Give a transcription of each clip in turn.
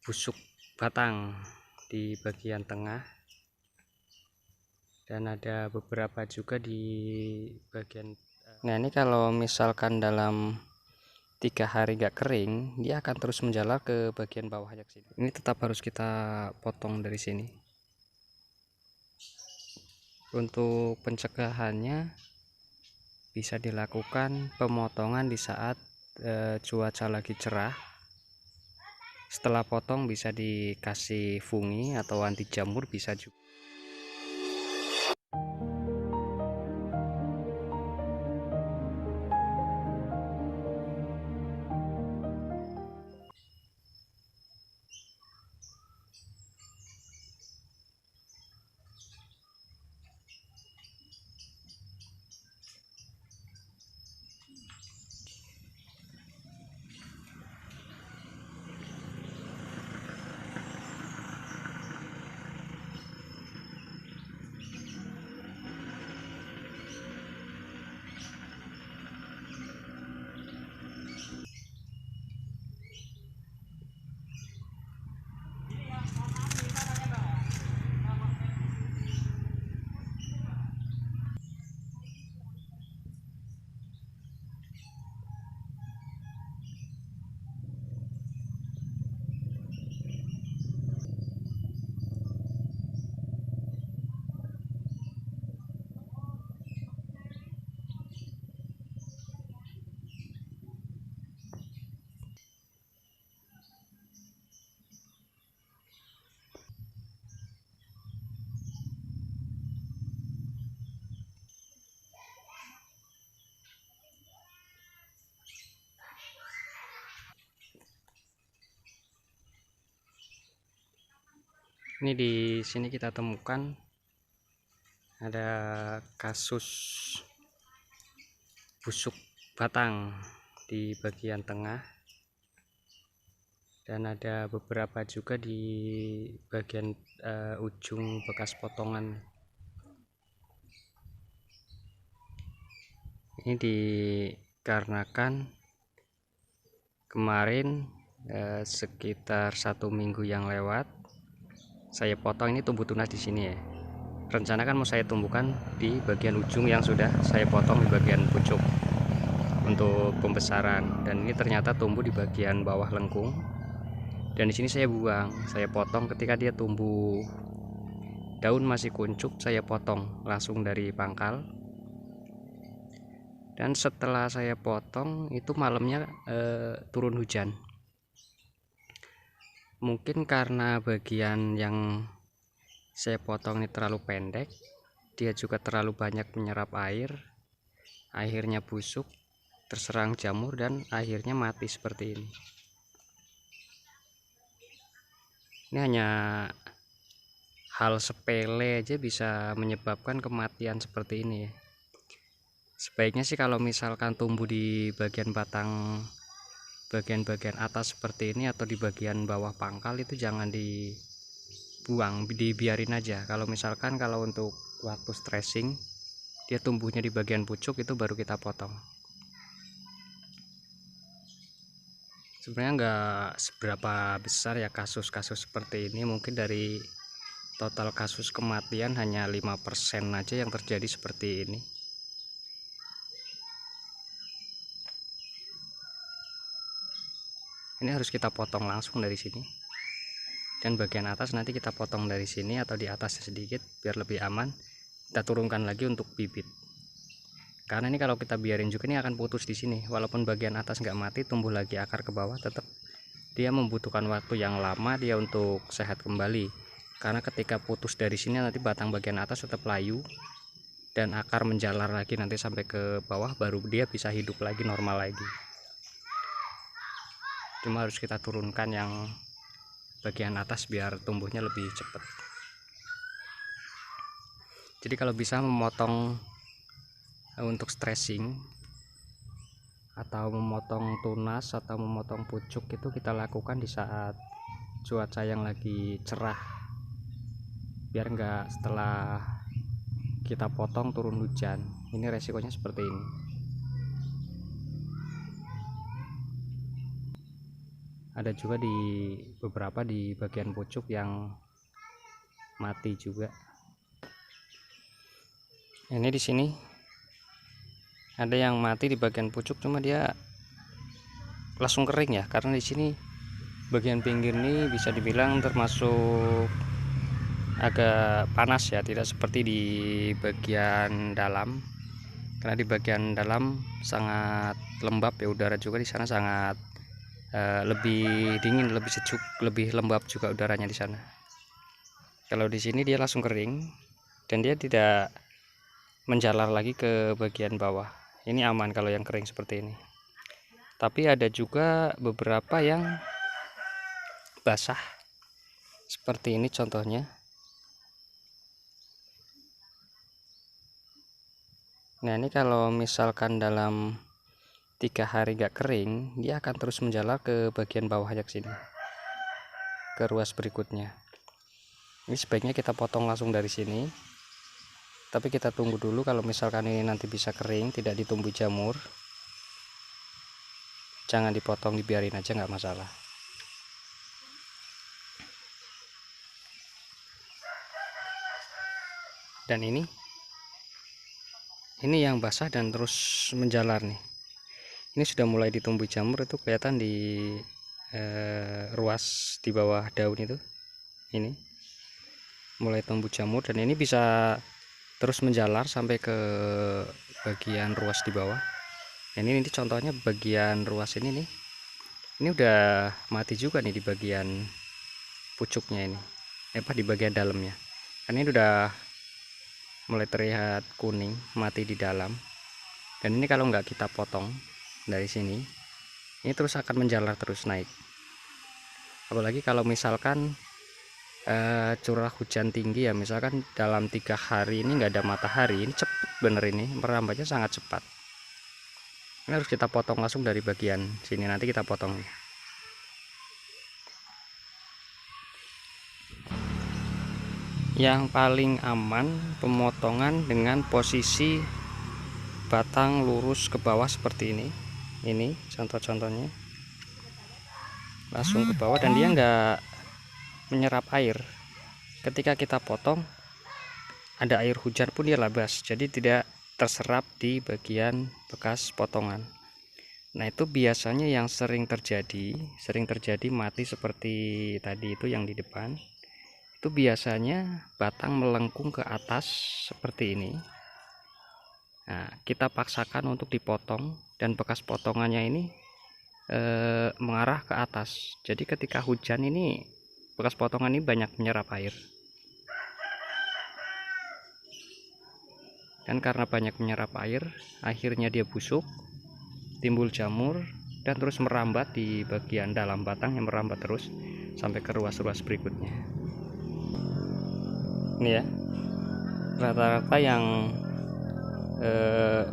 busuk batang di bagian tengah, dan ada beberapa juga di bagian. Nah, ini kalau misalkan dalam 3 hari gak kering, dia akan terus menjalar ke bagian bawahnya ke sini. Ini tetap harus kita potong dari sini. Untuk pencegahannya bisa dilakukan pemotongan di saat cuaca lagi cerah. Setelah potong bisa dikasih fungi atau anti jamur bisa juga. Ini di sini kita temukan ada kasus busuk batang di bagian tengah, dan ada beberapa juga di bagian ujung bekas potongan. Ini dikarenakan kemarin sekitar 1 minggu yang lewat saya potong. Ini tumbuh tunas di sini ya. Rencana kan mau saya tumbuhkan di bagian ujung yang sudah saya potong di bagian pucuk untuk pembesaran, dan ini ternyata tumbuh di bagian bawah lengkung. Dan di sini saya buang, saya potong ketika dia tumbuh daun masih kuncup, saya potong langsung dari pangkal. Dan setelah saya potong itu malamnya turun hujan. Mungkin karena bagian yang saya potong ini terlalu pendek, dia juga terlalu banyak menyerap air, akhirnya busuk, terserang jamur, dan akhirnya mati seperti ini. Ini hanya hal sepele aja bisa menyebabkan kematian seperti ini ya. Sebaiknya sih kalau misalkan tumbuh di bagian batang bagian atas seperti ini atau di bagian bawah pangkal itu jangan dibuang, dibiarin aja. Kalau misalkan kalau untuk waktu stressing dia tumbuhnya di bagian pucuk, itu baru kita potong. Sebenarnya nggak seberapa besar ya kasus-kasus seperti ini. Mungkin dari total kasus kematian hanya 5% aja yang terjadi seperti ini. Ini harus kita potong langsung dari sini, dan bagian atas nanti kita potong dari sini atau di atasnya sedikit biar lebih aman. Kita turunkan lagi untuk bibit, karena ini kalau kita biarin juga ini akan putus di sini. Walaupun bagian atas nggak mati, tumbuh lagi akar ke bawah, tetap dia membutuhkan waktu yang lama dia untuk sehat kembali. Karena ketika putus dari sini nanti batang bagian atas tetap layu dan akar menjalar lagi nanti sampai ke bawah, baru dia bisa hidup lagi normal lagi. Cuma harus kita turunkan yang bagian atas biar tumbuhnya lebih cepat. Jadi kalau bisa memotong untuk stressing atau memotong tunas atau memotong pucuk itu kita lakukan di saat cuaca yang lagi cerah, biar enggak setelah kita potong turun hujan. Ini resikonya seperti ini. ada juga di beberapa di bagian pucuk yang mati juga. Ini di sini ada yang mati di bagian pucuk, cuma dia langsung kering ya, karena di sini bagian pinggir ini bisa dibilang termasuk agak panas ya, tidak seperti di bagian dalam. Karena di bagian dalam sangat lembab ya, udara juga di sana sangat lebih dingin, lebih sejuk, lebih lembab juga udaranya di sana. Kalau di sini dia langsung kering dan dia tidak menjalar lagi ke bagian bawah. Ini aman kalau yang kering seperti ini. Tapi ada juga beberapa yang basah seperti ini contohnya. Nah, ini kalau misalkan dalam 3 hari gak kering, dia akan terus menjalar ke bagian bawahnya ke sini, ke ruas berikutnya. Ini sebaiknya kita potong langsung dari sini, tapi kita tunggu dulu. Kalau misalkan ini nanti bisa kering, tidak ditumbuh jamur, jangan dipotong, dibiarin aja, nggak masalah. Dan ini yang basah dan terus menjalar nih, ini sudah mulai ditumbuh jamur, itu kelihatan di ruas di bawah daun itu. Ini mulai tumbuh jamur dan ini bisa terus menjalar sampai ke bagian ruas di bawah. Ini contohnya bagian ruas ini nih, ini udah mati juga nih di bagian pucuknya ini, di bagian dalamnya. Karena ini udah mulai terlihat kuning, mati di dalam. Dan ini kalau nggak kita potong dari sini, ini terus akan menjalar terus naik. Apalagi kalau misalkan curah hujan tinggi ya, misalkan dalam 3 hari ini nggak ada matahari, ini cepet bener, ini merambatnya sangat cepat. Ini harus kita potong langsung dari bagian sini, nanti kita potong. Yang paling aman pemotongan dengan posisi batang lurus ke bawah seperti ini. Ini contoh-contohnya, langsung ke bawah dan dia nggak menyerap air. Ketika kita potong, ada air hujan pun dia labas, jadi tidak terserap di bagian bekas potongan. Nah, itu biasanya yang sering terjadi mati seperti tadi itu yang di depan. Itu biasanya batang melengkung ke atas seperti ini. Nah, kita paksakan untuk dipotong dan bekas potongannya ini mengarah ke atas. Jadi ketika hujan ini bekas potongan ini banyak menyerap air. Dan karena banyak menyerap air, akhirnya dia busuk, timbul jamur, dan terus merambat di bagian dalam batang, yang merambat terus sampai ke ruas-ruas berikutnya. Ini ya, rata-rata yang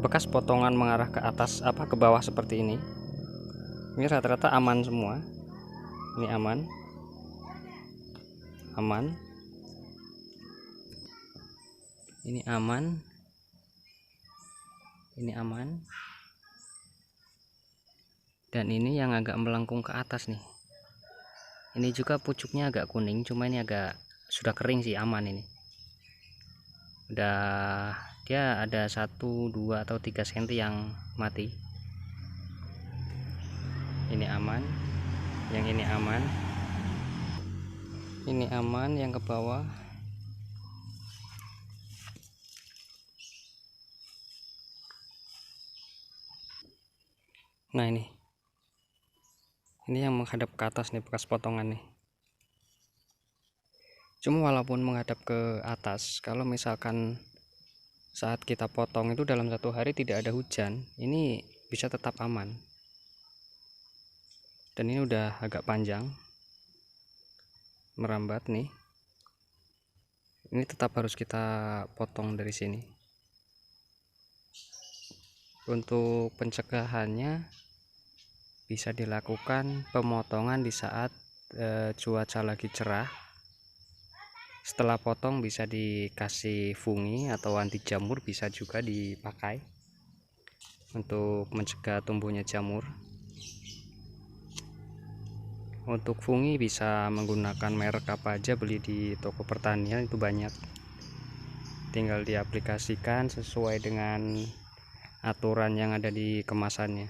bekas potongan mengarah ke atas, ke bawah seperti ini rata-rata aman semua. Ini aman, ini aman, ini aman, dan ini yang agak melengkung ke atas nih. Ini juga pucuknya agak kuning, cuma ini agak sudah kering sih, aman. Ini udah, dia ada 1, 2 atau 3 cm yang mati. Ini aman, yang ini aman, ini aman, yang ke bawah. Nah, ini yang menghadap ke atas nih, bekas potongan nih. Cuma walaupun menghadap ke atas, kalau misalkan saat kita potong itu dalam 1 hari tidak ada hujan, ini bisa tetap aman. Dan ini udah agak panjang merambat nih, ini tetap harus kita potong dari sini. Untuk pencegahannya bisa dilakukan pemotongan di saat cuaca lagi cerah. Setelah potong bisa dikasih fungi atau anti jamur, bisa juga dipakai untuk mencegah tumbuhnya jamur. Untuk fungi bisa menggunakan merek apa aja, beli di toko pertanian itu banyak, tinggal diaplikasikan sesuai dengan aturan yang ada di kemasannya.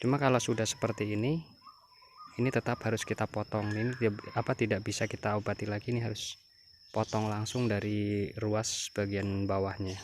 Cuma kalau sudah seperti ini tetap harus kita potong. Ini tidak bisa kita obati lagi, ini harus potong langsung dari ruas bagian bawahnya.